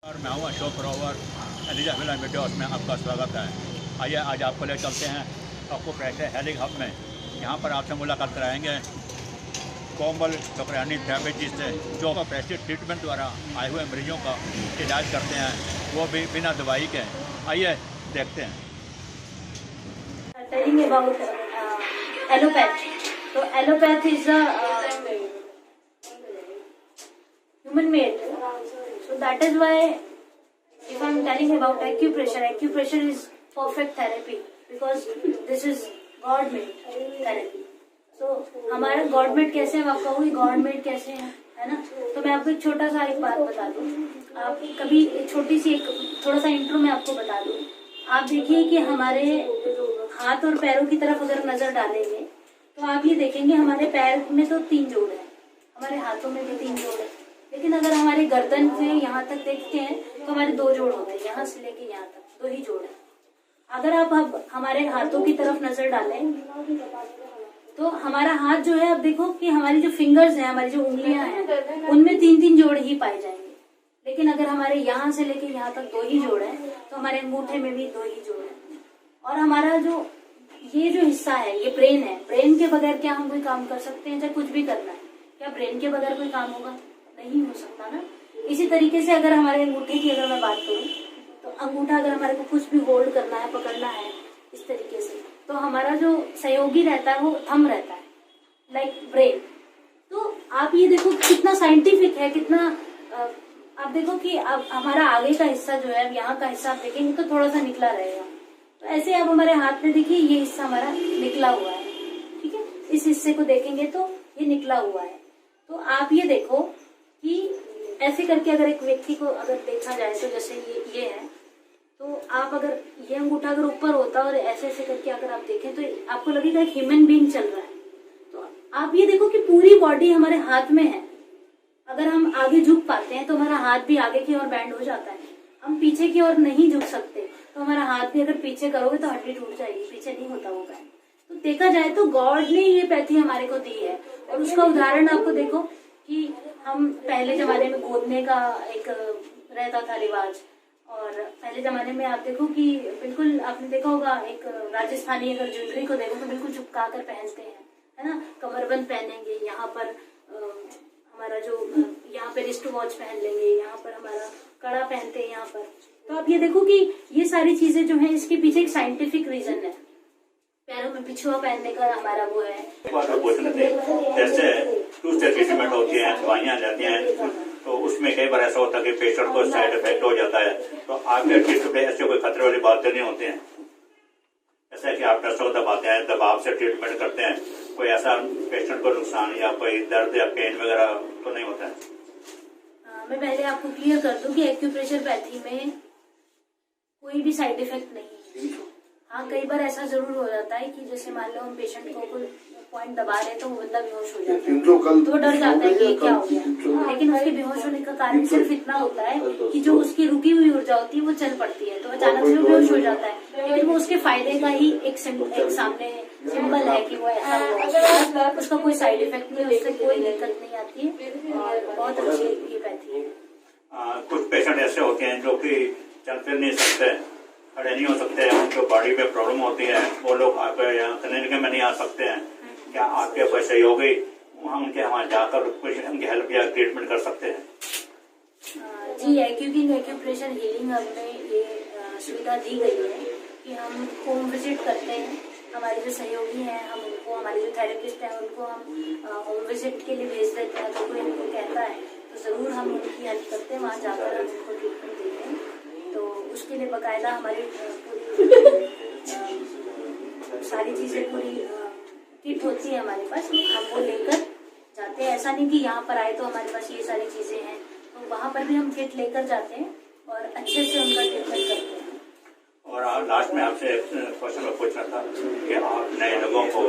और मैं हूँ Ashok Grover Eliza film videos में आपका स्वागत है। आइए आज आपको ले चलते हैं आपको पैसे हेलिंग हब में। यहाँ पर आपसे मुलाकात कराएंगे कोमल ठुकरानी थेरेपिस्ट से, जो पैसे ट्रीटमेंट द्वारा आए हुए मरीजों का इलाज करते हैं, वो भी बिना दवाई के। आइए देखते हैं। Telling about allopath. So allopath is a human made. So that is why if I am telling about acupressure is perfect therapy because this is God made therapy. So हमारा God made कैसे है, आप कहोगे God made कैसे है ना? तो मैं आपको एक छोटा सा एक बात बता दूं। आप कभी एक छोटी सी एक थोड़ा सा इंट्रो में आपको बता दूं। आप देखिए कि हमारे हाथ और पैरों की तरफ अगर नजर डालेंगे तो आप ये देखेंगे हमारे पैर में तो 3 जोड़ है, हमारे हाथों में भी 3 जोड़ है, लेकिन अगर हमारे गर्दन से यहाँ तक देखते हैं तो हमारे 2 जोड़ होते हैं, यहाँ से लेके यहाँ तक 2 ही जोड़ है। अगर आप अब हमारे हाथों की तरफ नजर डालें तो हमारा हाथ जो है, अब देखो कि हमारी जो फिंगर्स हैं, हमारी जो उंगलियां हैं, उनमें 3-3 जोड़ ही पाए जाएंगे। लेकिन अगर हमारे यहाँ से लेके यहाँ तक 2 ही जोड़ है तो हमारे अंगूठे में भी 2 ही जोड़ है। और हमारा जो ये जो हिस्सा है, ये ब्रेन है। ब्रेन के बगैर क्या हम कोई काम कर सकते हैं? चाहे कुछ भी करना है, क्या ब्रेन के बगैर कोई काम होगा? नहीं हो सकता ना। इसी तरीके से अगर हमारे अंगूठे की अगर मैं बात करूं तो अंगूठा अगर हमारे को कुछ भी होल्ड करना है, पकड़ना है इस तरीके से, तो हमारा जो सहयोगी रहता है वो थंब रहता है, लाइक ब्रेन। तो आप ये देखो कितना साइंटिफिक है, कितना आप देखो कि अब हमारा आगे का हिस्सा जो है, यहाँ का हिस्सा आप देखेंगे तो थोड़ा सा निकला रहेगा। तो ऐसे आप हमारे हाथ में देखिए, ये हिस्सा हमारा निकला हुआ है, ठीक है। इस हिस्से को देखेंगे तो ये निकला हुआ है। तो आप ये देखो कि ऐसे करके अगर एक व्यक्ति को अगर देखा जाए तो जैसे ये है, तो आप अगर ये अंगूठा अगर ऊपर होता और ऐसे ऐसे करके अगर आप देखें तो आपको लगेगा एक ह्यूमन बीइंग चल रहा है। तो आप ये देखो कि पूरी बॉडी हमारे हाथ में है। अगर हम आगे झुक पाते हैं तो हमारा हाथ भी आगे की ओर बैंड हो जाता है। हम पीछे की ओर नहीं झुक सकते तो हमारा हाथ भी अगर पीछे करोगे तो हड्डी टूट जाएगी, पीछे नहीं होता वो बैंड। तो देखा जाए तो गॉड ने ये पैथी हमारे को दी है। और उसका उदाहरण आपको देखो कि हम पहले जमाने में गोदने का एक रहता था रिवाज, और पहले जमाने में आप देखो कि बिल्कुल आपने देखा होगा एक राजस्थानी अगर ज्वेलरी को देखो तो बिल्कुल चिपका कर पहनते हैं, है ना। कमरबंद पहनेंगे, यहाँ पर हमारा जो यहाँ पे रिस्ट वॉच पहन लेंगे, यहाँ पर हमारा कड़ा पहनते हैं यहाँ पर। तो आप ये देखो कि ये सारी चीजें जो है इसके पीछे एक साइंटिफिक रीजन है। पैरों में पिछुआ पहनने का हमारा वो है। जैसे दूसरे ट्रीटमेंट होती है, दवाइयाँ जाती हैं, तो उसमें कई बार ऐसा होता है कि पेशेंट को साइड इफेक्ट हो जाता है। तो आपके ट्रीटमेंट में ऐसे कोई खतरे वाली बातें नहीं होती हैं? ऐसा कि आप नसों को दबाते हैं, दबाव से ट्रीटमेंट करते हैं, कोई ऐसा पेशेंट को नुकसान या कोई दर्द या पेन वगैरह तो नहीं होता है? मैं पहले आपको क्लियर कर दूं कि एक्यूप्रेशर पैथी में कोई भी साइड इफेक्ट नहीं है। हाँ, कई बार ऐसा जरूर हो जाता है कि जैसे मान लो हम पेशेंट को कोई पॉइंट दबा रहे तो वो बंदा बेहोश हो जाता है, तो वो डर जाता है कि ये क्या हो गया। लेकिन उसके बेहोश होने का कारण सिर्फ इतना होता है कि जो उसकी रुकी हुई ऊर्जा होती है वो चल पड़ती है, तो अचानक से वो बेहोश हो जाता है। लेकिन वो उसके फायदे का ही एक सामने सिंबल है कि वो ऐसा हुआ। उसका कोई साइड इफेक्ट नहीं है, उससे कोई दिक्कत नहीं आती है और बहुत अच्छी ये पैथी है। कुछ पेशेंट ऐसे होते हैं जो कि चल फिर नहीं सकते, खड़े नहीं हो सकते, उनको बॉडी में प्रॉब्लम होती है, वो लोग आपके यहाँ क्लिनिक में नहीं आ सकते हैं। क्या आपके कोई सहयोगी वहाँ उनके वहाँ जाकर कुछ उनकी हेल्प या ट्रीटमेंट कर सकते हैं? जी, एक्यूप्रेशर हीलिंग हब में ये सुविधा दी गई है कि हम होम विजिट करते हैं। हमारे जो सहयोगी हैं हम उनको, हमारे जो थेरेपिस्ट हैं उनको हम होम विजिट के लिए भेज देते हैं। तो कोई हमको कहता है तो जरूर हम उनकी हेल्प करते हैं, वहाँ जाकर हम उनको ट्रीटमेंट देते हैं। तो उसके लिए बाकायदा हमारी पूरी सारी चीजें पूरी किट होती है हमारे पास, हम वो लेकर जाते हैं। ऐसा नहीं कि यहाँ पर आए तो हमारे पास ये सारी चीजें हैं, तो वहाँ पर भी हम किट लेकर जाते हैं और अच्छे से उनका ट्रीटमेंट करते हैं। और लास्ट में आपसे एक क्वेश्चन मैं पूछना था कि आप नए लोगों को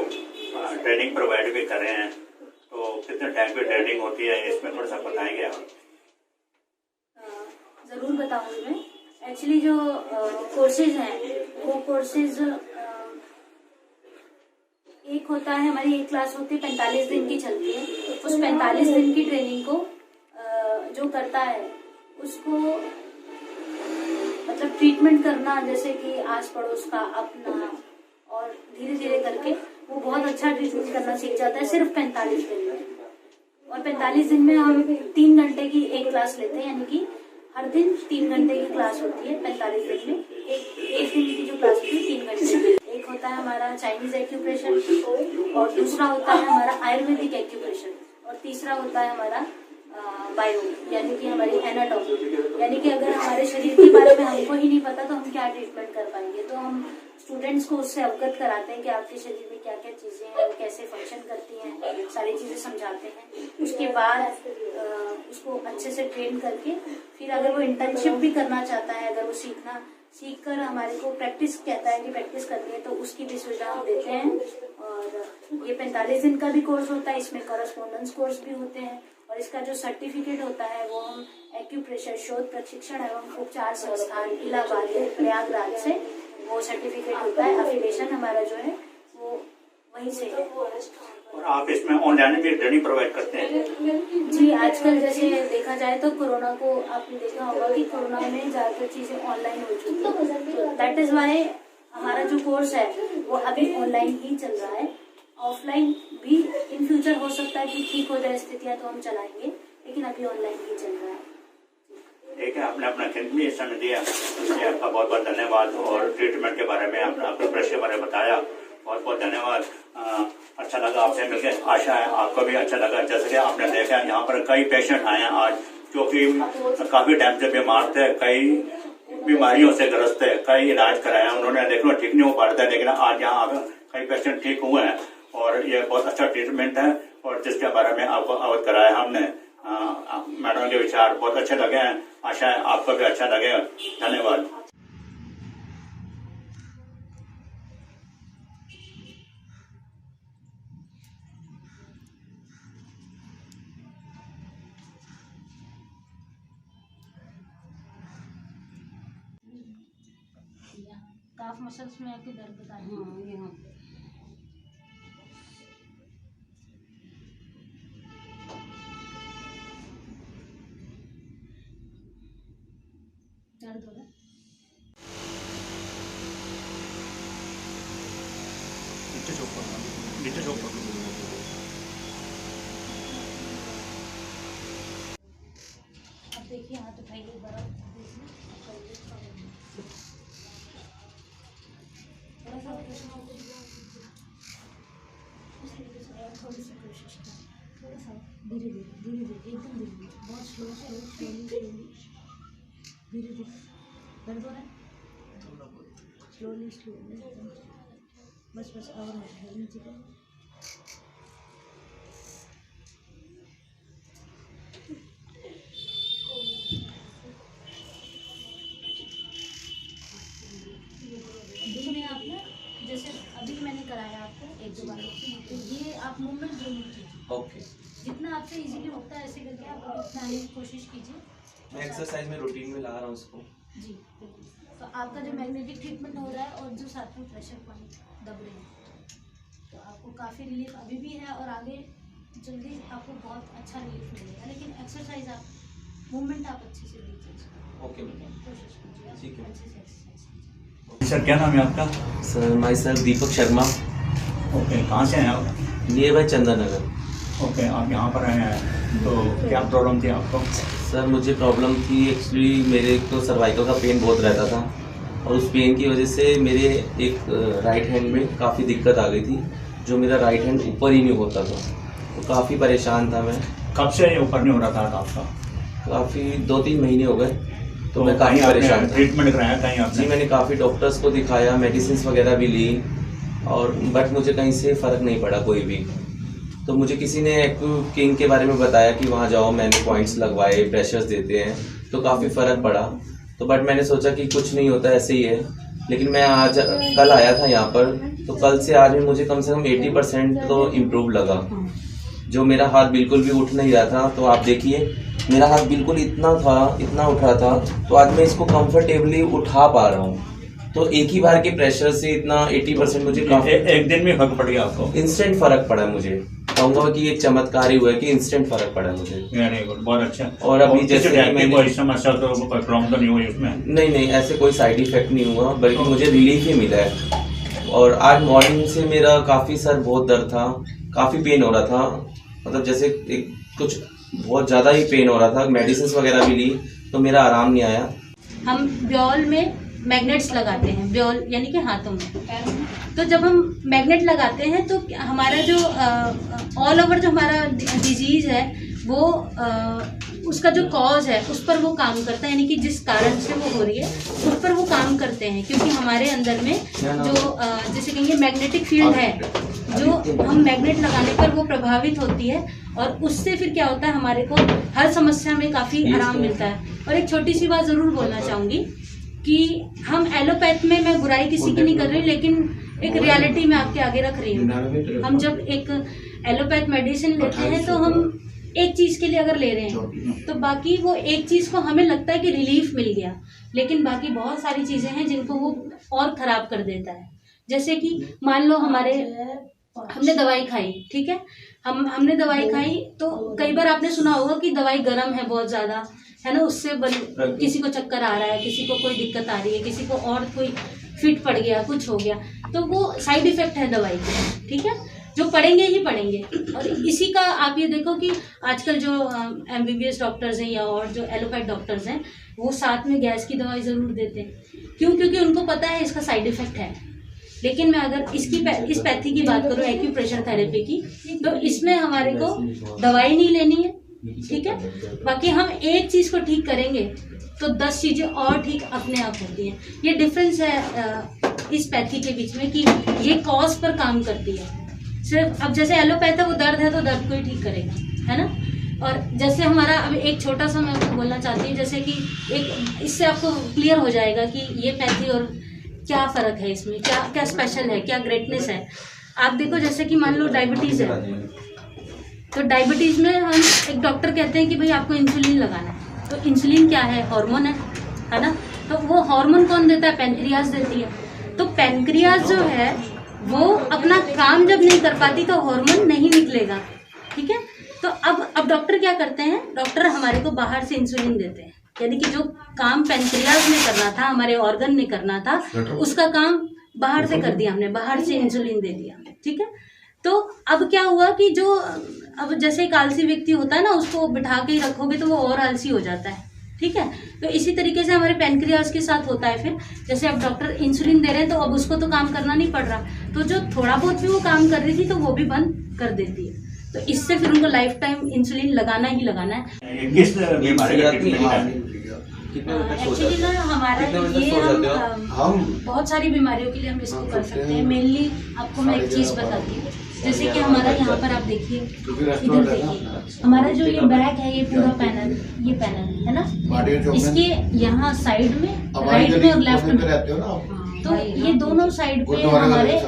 ट्रेनिंग प्रोवाइड भी कर रहे हैं, तो कितने टाइम की ट्रेनिंग होती है, इसमें थोड़ा सा बताएंगे आप? जरूर बताऊंगी मैं। एक्चुअली जो कोर्सेज हैं वो कोर्सेज एक होता है, हमारी एक क्लास होती है 45 दिन की चलती है। उस 45 दिन की ट्रेनिंग को जो करता है उसको मतलब ट्रीटमेंट करना, जैसे कि आस पड़ोस का, अपना, और धीरे धीरे करके वो बहुत अच्छा ट्रीटमेंट करना सीख जाता है सिर्फ 45 दिन में। और 45 दिन में हम 3 घंटे की एक क्लास लेते हैं, यानी कि हर दिन 3 घंटे की क्लास होती है 45 दिन में। एक दिन की जो क्लास होती है 3 घंटे। एक होता है हमारा चाइनीज एक्यूप्रेशर, और दूसरा होता है हमारा आयुर्वेदिक एक्यूप्रेशर, और तीसरा होता है हमारा बायो, यानी कि हमारी एनाटॉमी। यानी कि अगर हमारे शरीर के बारे में हमको ही नहीं पता तो हम क्या ट्रीटमेंट कर पाएंगे। तो हम स्टूडेंट्स को उससे अवगत कराते हैं कि आपके शरीर में क्या क्या चीजें हैं, वो कैसे फंक्शन करती हैं, सारी चीजें समझाते हैं। उसके बाद उसको अच्छे से ट्रेन करके फिर अगर वो इंटर्नशिप भी करना चाहता है, अगर वो सीख कर हमारे को प्रैक्टिस कहता है कि प्रैक्टिस करनी है, तो उसकी भी सुविधा हम देते हैं। और ये 45 दिन का भी कोर्स होता है, इसमें कॉरेस्पॉन्डेंस कोर्स भी होते हैं। और इसका जो सर्टिफिकेट होता है वो हम एक्यूप्रेशर शोध प्रशिक्षण एवं उपचार संस्थान इलाहाबाद प्रयागराज से वो सर्टिफिकेट होता है। एफिलिएशन हमारा जो है वो वहीं से है। और आप इसमें ऑनलाइन भी ट्रेनिंग प्रोवाइड करते हैं? जी, आजकल जैसे देखा जाए तो कोरोना को आपने देखा होगा कि कोरोना में ज्यादातर चीजें ऑनलाइन हो चुकी है। दैट इज वाई हमारा जो कोर्स है वो अभी ऑनलाइन ही चल रहा है। ऑफलाइन भी इन फ्यूचर हो सकता है कि ठीक हो जाए स्थितियां तो हम चलाएंगे, लेकिन अभी ऑनलाइन ही चल रहा है। ठीक है, आपने अपना कीमती समय दिया, इसलिए आपका बहुत बहुत धन्यवाद। और ट्रीटमेंट के बारे में आपने अपने प्रेशर के बारे में बताया, बहुत बहुत धन्यवाद। अच्छा लगा आपसे मिलकर, आशा है आपको भी अच्छा लगा। जैसे कि आपने देखा यहाँ पर कई पेशेंट आए हैं आज, जो कि काफी टाइम से बीमार थे, कई बीमारियों से ग्रस्त है, कई इलाज कराया उन्होंने, देखो ठीक नहीं हो पा रहा था, लेकिन आज यहाँ कई पेशेंट ठीक हुए हैं। और ये बहुत अच्छा ट्रीटमेंट है, और जिसके बारे में आपको अवगत कराया हमने। मैडम के विचार बहुत अच्छे लगे हैं, आशा है आपको भी अच्छा लगेगा। धन्यवाद। काफ मसल्स में आपके दर्द बता रही है। दर्द हो रहा है? नीचे झोंक अब देखिए हाथ उठाइए, बर्फ थोड़ा सा थोड़ी सी कोशिश करें, थोड़ा सा धीरे धीरे एकदम धीरे, बहुत स्लोली धीरे धीरे। दर्द हो रहा है? स्लोली बस और नीचे का। देखने आप ना, जैसे अभी मैंने कराया आपको 1-2 बार, तो ये आप मूवमेंट जरूर कीजिए। ओके, जितना आपसे इजीली होता है ऐसे करके आप अपनाने की कोशिश कीजिए। मैं एक्सरसाइज में रूटीन में ला रहा हूँ इसको। जी बिल्कुल। तो आपका जो मैग्नेटिक ट्रीटमेंट हो रहा है और जो साथ में प्रेशर पॉइंट दब रहे हैं, तो आपको काफ़ी रिलीफ अभी भी है और आगे जल्दी आपको बहुत अच्छा रिलीफ मिलेगा। लेकिन एक्सरसाइज आप मूवमेंट आप अच्छे से लीजिए। ओके मैम, कोशिश कीजिए ठीक है। अच्छे से एक्सरसाइज कीजिए। सर क्या नाम है आपका? Sir my sir Deepak Sharma, okay, कहाँ से हैं आप? Near by Chandan Nagar. Okay, आप यहाँ पर आए हैं, तो क्या प्रॉब्लम थी आपको? सर मुझे प्रॉब्लम थी एक्चुअली, मेरे को सर्वाइकल का पेन बहुत रहता था, और उस पेन की वजह से मेरे एक राइट हैंड में काफ़ी दिक्कत आ गई थी, जो मेरा राइट हैंड ऊपर ही नहीं होता था, तो काफ़ी परेशान था मैं। कब से ऊपर नहीं हो रहा था आपका? काफ़ी 2-3 महीने हो गए, तो मैं काफ़ी परेशान था। ट्रीटमेंट कराया कहीं आपने? जी, मैंने काफ़ी डॉक्टर्स को दिखाया, मेडिसिन वगैरह भी ली, और बट मुझे कहीं से फ़र्क नहीं पड़ा कोई भी। तो मुझे किसी ने किंग के बारे में बताया कि वहाँ जाओ, मैंने पॉइंट्स लगवाए, प्रेशर्स देते हैं, तो काफ़ी फ़र्क पड़ा। तो बट मैंने सोचा कि कुछ नहीं होता, ऐसे ही है। लेकिन मैं कल आया था यहाँ पर, तो कल से आज में मुझे कम से कम 80% तो इम्प्रूव लगा। जो मेरा हाथ बिल्कुल भी उठ नहीं रहा था, तो आप देखिए मेरा हाथ बिल्कुल इतना उठ रहा था, तो आज मैं इसको कंफर्टेबली उठा पा रहा हूँ। तो एक ही बार के प्रेशर से इतना 80% मुझे काफी एक दिन में फर्क पड़ गया आपको? इंस्टेंट फर्क पड़ा मुझे। कहूंगा कि एक चमत्कार ही हुआ है कि इंस्टेंट फर्क पड़ा मुझे। वेरी गुड, बहुत अच्छा। और अभी जैसे कि मैंने कोई समस्या तो प्रॉब्लम तो नहीं हुई उसमें? नहीं, ऐसे कोई साइड इफेक्ट नहीं हुआ, बल्कि मुझे रिलीफ ही मिला है। और आज मॉर्निंग से मेरा काफ़ी सर बहुत दर्द था, काफ़ी पेन हो रहा था, मतलब जैसे कुछ बहुत ज़्यादा ही पेन हो रहा था। मेडिसिन वगैरह भी ली तो मेरा आराम नहीं आया। हम ब्योल में मैग्नेट्स लगाते हैं, ब्योल यानी कि हाथों में। तो जब हम मैग्नेट लगाते हैं तो हमारा जो ऑल ओवर जो हमारा डिजीज है वो उसका जो कॉज है उस पर वो काम करता है, यानी कि जिस कारण से वो हो रही है उस पर वो काम करते हैं। क्योंकि हमारे अंदर में जो जैसे कहेंगे मैग्नेटिक फील्ड है, जो हम मैग्नेट लगाने पर वो प्रभावित होती है और उससे फिर क्या होता है, हमारे को हर समस्या में काफ़ी आराम मिलता है। और एक छोटी सी बात ज़रूर बोलना चाहूँगी कि हम एलोपैथ में, मैं बुराई किसी की नहीं कर रही, लेकिन एक रियलिटी में आपके आगे रख रही हूँ। हम जब एक एलोपैथ मेडिसिन लेते हैं तो हम एक चीज़ के लिए अगर ले रहे हैं तो बाकी वो एक चीज़ को हमें लगता है कि रिलीफ मिल गया, लेकिन बाकी बहुत सारी चीज़ें हैं जिनको वो और ख़राब कर देता है। जैसे कि मान लो हमने दवाई खाई, ठीक है, हमने दवाई खाई तो कई बार आपने सुना होगा कि दवाई गर्म है बहुत ज़्यादा, है ना, उससे किसी को चक्कर आ रहा है, किसी को कोई दिक्कत आ रही है, किसी को और कोई फिट पड़ गया, कुछ हो गया, तो वो साइड इफ़ेक्ट है दवाई के, ठीक है, जो पड़ेंगे ही पड़ेंगे। और इसी का आप ये देखो कि आजकल जो MBBS डॉक्टर्स हैं या और जो एलोपैथ डॉक्टर्स हैं वो साथ में गैस की दवाई ज़रूर देते हैं। क्यों? क्योंकि उनको पता है इसका साइड इफ़ेक्ट है। लेकिन मैं अगर इस पैथी की बात करूँ, एक्यूप्रेशर थेरेपी की, तो इसमें हमारे को दवाई नहीं लेनी है, ठीक है, बाकी हम एक चीज़ को ठीक करेंगे तो 10 चीज़ें और ठीक अपने आप होती हैं। ये डिफरेंस है इस पैथी के बीच में कि ये कॉज पर काम करती है सिर्फ। अब जैसे एलोपैथ है वो दर्द है तो दर्द को ही ठीक करेगा, है ना। और जैसे हमारा अब एक छोटा सा मैं आपको बोलना चाहती हूँ, जैसे कि एक इससे आपको क्लियर हो जाएगा कि ये पैथी और क्या फ़र्क है, इसमें क्या क्या स्पेशल है, क्या ग्रेटनेस है। आप देखो जैसे कि मान लो डायबिटीज़ है, तो डायबिटीज़ में हम एक डॉक्टर कहते हैं कि भाई आपको इंसुलिन लगाना है, तो इंसुलिन क्या है, हार्मोन है ना। तो वो हार्मोन कौन देता है, पैनक्रियाज देती है। तो पैनक्रियाज जो है वो अपना काम जब नहीं कर पाती तो हार्मोन नहीं निकलेगा, ठीक है। तो अब डॉक्टर क्या करते हैं, डॉक्टर हमारे को बाहर से इंसुलिन देते हैं, यानी कि जो काम पैनक्रियाज ने करना था, हमारे ऑर्गन ने करना था, उसका काम बाहर से कर दिया हमने, बाहर से इंसुलिन दे दिया, ठीक है। तो अब क्या हुआ कि जो अब जैसे एक आलसी व्यक्ति होता है ना, उसको बिठा के ही रखोगे तो वो और आलसी हो जाता है, ठीक है। तो इसी तरीके से हमारे पैनक्रियाज के साथ होता है। फिर जैसे अब डॉक्टर इंसुलिन दे रहे हैं तो अब उसको तो काम करना नहीं पड़ रहा, तो जो थोड़ा बहुत भी वो काम कर रही थी तो वो भी बंद कर देती है। तो इससे फिर उनको लाइफ टाइम इंसुलिन लगाना ही लगाना है। किस बीमारी का ट्रीटमेंट है? एक्चुअली ना हमारा ये हम बहुत सारी बीमारियों के लिए हम इसको कर सकते हैं। मेनली आपको मैं एक चीज़ बताती हूँ, जैसे कि हमारा यहाँ पर आप देखिए, इधर देखिए, हमारा जो ये बैक है, ये पूरा पैनल, ये पैनल है ना, इसके यहाँ साइड में, राइट में और लेफ्ट में, तो ये दोनों साइड पे हमारे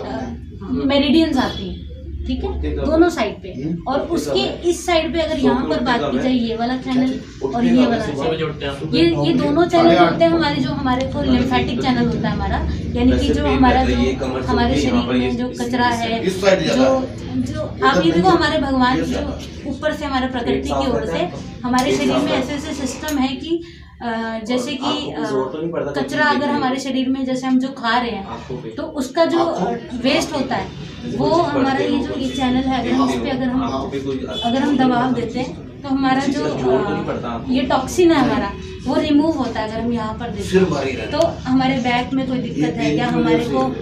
मेरिडियंस आते हैं, ठीक है, दोनों साइड पे। और उसके इस साइड पे अगर यहाँ पर बात की जाए, ये वाला चैनल और ये वाला चैनल, ये दोनों चैनल होते हैं हमारे, जो हमारे को लिम्फेटिक चैनल होता है हमारा, यानी कि जो हमारा जो हमारे शरीर में जो कचरा है, जो आप ये देखो, हमारे भगवान जो ऊपर से हमारे प्रकृति की ओर से हमारे शरीर में ऐसे ऐसे सिस्टम है कि जैसे कि कचरा अगर हमारे शरीर में, जैसे हम जो खा रहे हैं तो उसका जो वेस्ट होता है वो हमारा ये चैनल है, अगर हम इस पे अगर हम दबाव देते हैं तो हमारा जो ये टॉक्सिन है हमारा वो रिमूव होता है। अगर हम यहाँ पर देखें तो हमारे बैक में कोई दिक्कत है, या हमारे को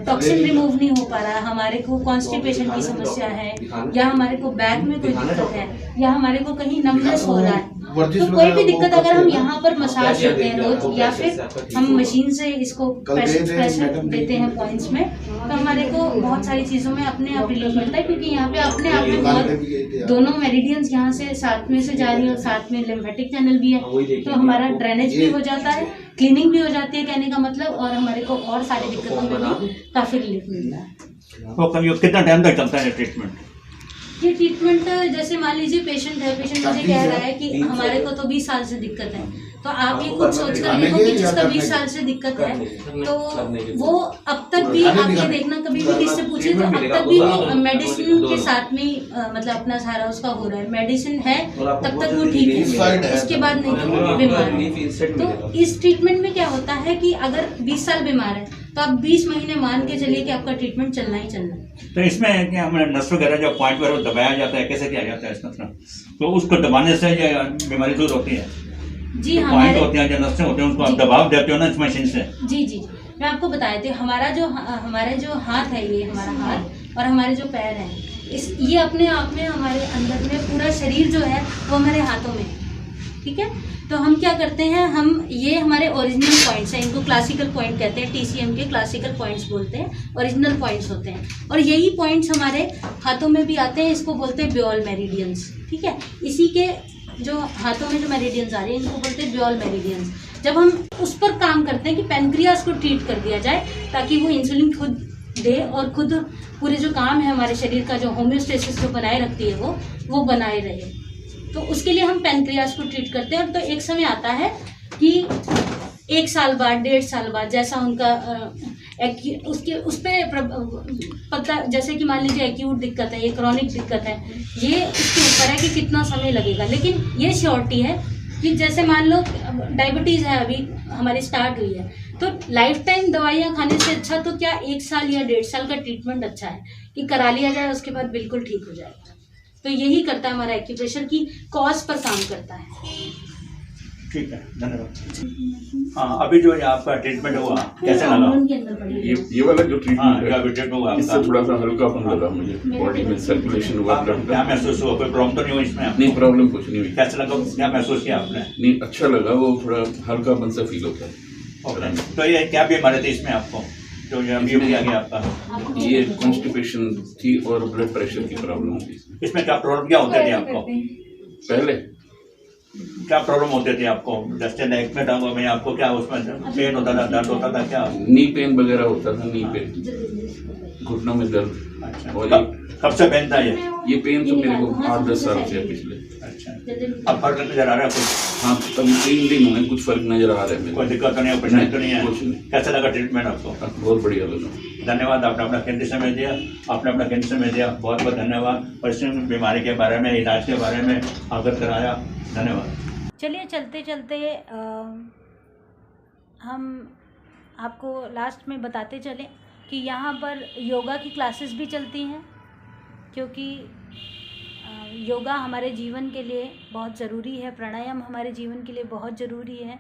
टॉक्सिन रिमूव नहीं हो पा रहा है, हमारे को कॉन्स्टिपेशन की समस्या है, या हमारे को बैक में कोई दिक्कत है, या हमारे को कहीं नमनेस हो रहा है, तो कोई भी दिक्कत अगर हम यहाँ पर मसाज देते हैं रोज, या फिर हम मशीन से इसको प्रेशर देते हैं पॉइंट्स में, तो हमारे को बहुत सारी चीज़ों में अपने आप रिलीफ मिलता है। क्योंकि यहाँ पे अपने आप में बहुत दोनों मेरिडियंस यहाँ से साथ में से जा रही है और साथ में लिम्फेटिक चैनल भी है, तो हमारा ड्रेनेज भी हो जाता है, क्लीनिंग भी हो जाती है कहने का मतलब, और हमारे को और सारी दिक्कतों में भी काफ़ी रिलीफ मिलता है। तो कभी कितना टाइम तक चलता है ट्रीटमेंट? ये ट्रीटमेंट जैसे मान लीजिए पेशेंट मुझे कह रहा है कि हमारे को तो 20 साल से दिक्कत है, तो आप ये खुद सोच कर देखो कि जिसका 20 साल से दिक्कत है तो वो अब तक भी आप ये देखना कभी भी किससे पूछे तो अब तक भी वो मेडिसिन के साथ में मतलब अपना सारा उसका हो रहा है, मेडिसिन है तब तक वो ठीक है, इसके बाद नहीं बीमार है। तो इस ट्रीटमेंट में क्या होता है कि अगर 20 साल बीमार है तो आप 20 महीने मान के चलिए कि आपका ट्रीटमेंट चलना ही चलना है। तो इसमें क्या हमें नस वगैरह जो पॉइंट वगैरह दबाया जाता है, कैसे किया जाता है इस मतलब, तो उसको दबाने से ये बीमारी दूर होती है? जी पॉइंट हमारे होते हैं जो नसें होते हैं उनको आप दबाव देते हो ना इस मशीन से? जी जी मैं आपको बताया था, हमारे जो हाथ है, ये हमारा हाथ और हमारे जो पैर हैं, ये अपने आप में हमारे अंदर में पूरा शरीर जो है वो हमारे हाथों में है, ठीक है। तो हम क्या करते हैं, ये हमारे ओरिजिनल पॉइंट्स हैं, इनको क्लासिकल पॉइंट कहते हैं, TCM के क्लासिकल पॉइंट्स बोलते हैं, ओरिजिनल पॉइंट्स होते हैं, और यही पॉइंट्स हमारे हाथों में भी आते हैं, इसको बोलते हैं ब्योल मेरिडियंस, ठीक है। इसी के जो हाथों में जो मेरिडियंस आ रहे हैं इनको बोलते हैं ब्योल मेरिडियंस। जब हम उस पर काम करते हैं कि पेनक्रियास को ट्रीट कर दिया जाए ताकि वो इंसुलिन खुद दे और खुद पूरे जो काम है हमारे शरीर का, जो होम्योस्टेसिस जो बनाए रखती है वो बनाए रहे, तो उसके लिए हम पेनक्रियास को ट्रीट करते हैं। और तो एक समय आता है कि 1 साल बाद, 1.5 साल बाद, जैसा उनका उस पर पता, जैसे कि मान लीजिए एक्यूट दिक्कत है, ये क्रॉनिक दिक्कत है, ये उसके ऊपर है कि कितना समय लगेगा। लेकिन ये श्योरिटी है कि जैसे मान लो डायबिटीज़ है, अभी हमारी स्टार्ट हुई है, तो लाइफ टाइम दवाइयाँ खाने से अच्छा तो क्या 1 साल या 1.5 साल का ट्रीटमेंट अच्छा है कि करा लिया जाए, उसके बाद बिल्कुल ठीक हो जाएगा। तो यही करता है हमारा एक्यूप्रेशर की कॉज पर काम करता है। ठीक है, धन्यवाद। हाँ, अभी जो आपका ट्रीटमेंट हुआ कैसा लगा? ये वाला जो ट्रीटमेंट है, ट्रीटमेंट हुआ इससे थोड़ा सा हल्कापन लगा मुझे, बॉडी में सर्कुलेशन हुआ। क्या महसूस हुआ? कोई प्रॉब्लम तो नहीं हुई इसमें? नहीं, प्रॉब्लम कुछ नहीं हुई। कैसा लगा? क्या महसूस किया आपने? नहीं, अच्छा लगा, वो थोड़ा हल्कापन सा फील होता है। तो ये क्या बीमारी थी इसमें आपको जो अभी किया गया आपका? ये कॉन्स्टिपेशन थी और ब्लड प्रेशर की प्रॉब्लम थी। इसमें क्या प्रॉब्लम क्या होते थे आपको पहले? क्या प्रॉब्लम होते थे आपको? जैसे नेक में, टांगों में आपको क्या उसमें पेन होता था, दर्द होता था क्या? नी पेन वगैरह होता था, नी पेन, घुटनों में दर्द। अच्छा, और कब से पेन था ये पेन तो मेरे को 8-10 साल से है पिछले। अच्छा, अब फर्क नजर आ रहा है कुछ? हाँ, तभी 3 दिन हुए, कुछ फर्क नजर आ रहा है। कोई दिक्कत तो नहीं है, परेशानी तो नहीं है? कुछ नहीं। कैसा लगा ट्रीटमेंट आपको? बहुत बढ़िया लगा। धन्यवाद, आपने अपना कीमती समय दिया, बहुत बहुत धन्यवाद। और इस बीमारी के बारे में, इलाज के बारे में अवगत कराया, धन्यवाद। चलिए चलते चलते हम आपको लास्ट में बताते चलें कि यहाँ पर योगा की क्लासेस भी चलती हैं, क्योंकि योगा हमारे जीवन के लिए बहुत ज़रूरी है, प्राणायाम हमारे जीवन के लिए बहुत ज़रूरी है।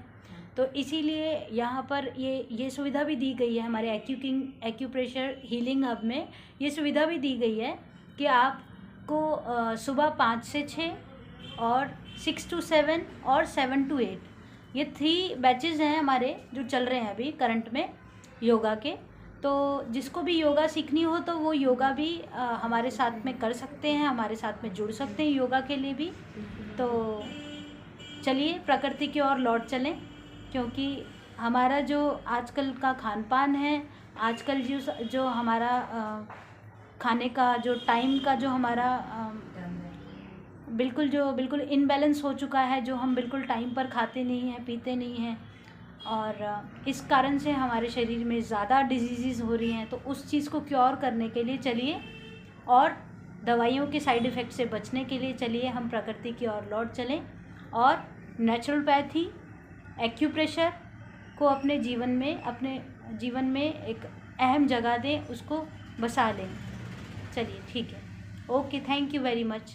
तो इसीलिए यहाँ पर ये सुविधा भी दी गई है हमारे एक्यूप्रेशर हीलिंग हब में, ये सुविधा भी दी गई है कि आपको सुबह 5 से 6 और 6 to 7 और 7 to 8 ये 3 बैचेज़ हैं हमारे जो चल रहे हैं अभी करंट में योगा के। तो जिसको भी योगा सीखनी हो तो वो योगा भी हमारे साथ में कर सकते हैं, हमारे साथ में जुड़ सकते हैं योगा के लिए भी। तो चलिए प्रकृति की ओर लौट चलें, क्योंकि हमारा जो आजकल का खान पान है, आजकल जो हमारा खाने का जो टाइम का जो हमारा बिल्कुल इनबैलेंस हो चुका है, जो हम बिल्कुल टाइम पर खाते नहीं हैं, पीते नहीं हैं, और इस कारण से हमारे शरीर में ज़्यादा डिजीज़ हो रही हैं। तो उस चीज़ को क्योर करने के लिए चलिए, और दवाइयों के साइड इफ़ेक्ट से बचने के लिए चलिए हम प्रकृति की ओर लौट चलें और नेचुरोपैथी, एक्यूप्रेशर को अपने जीवन में एक अहम जगह दें, उसको बसा लें। चलिए ठीक है, okay, thank you very much.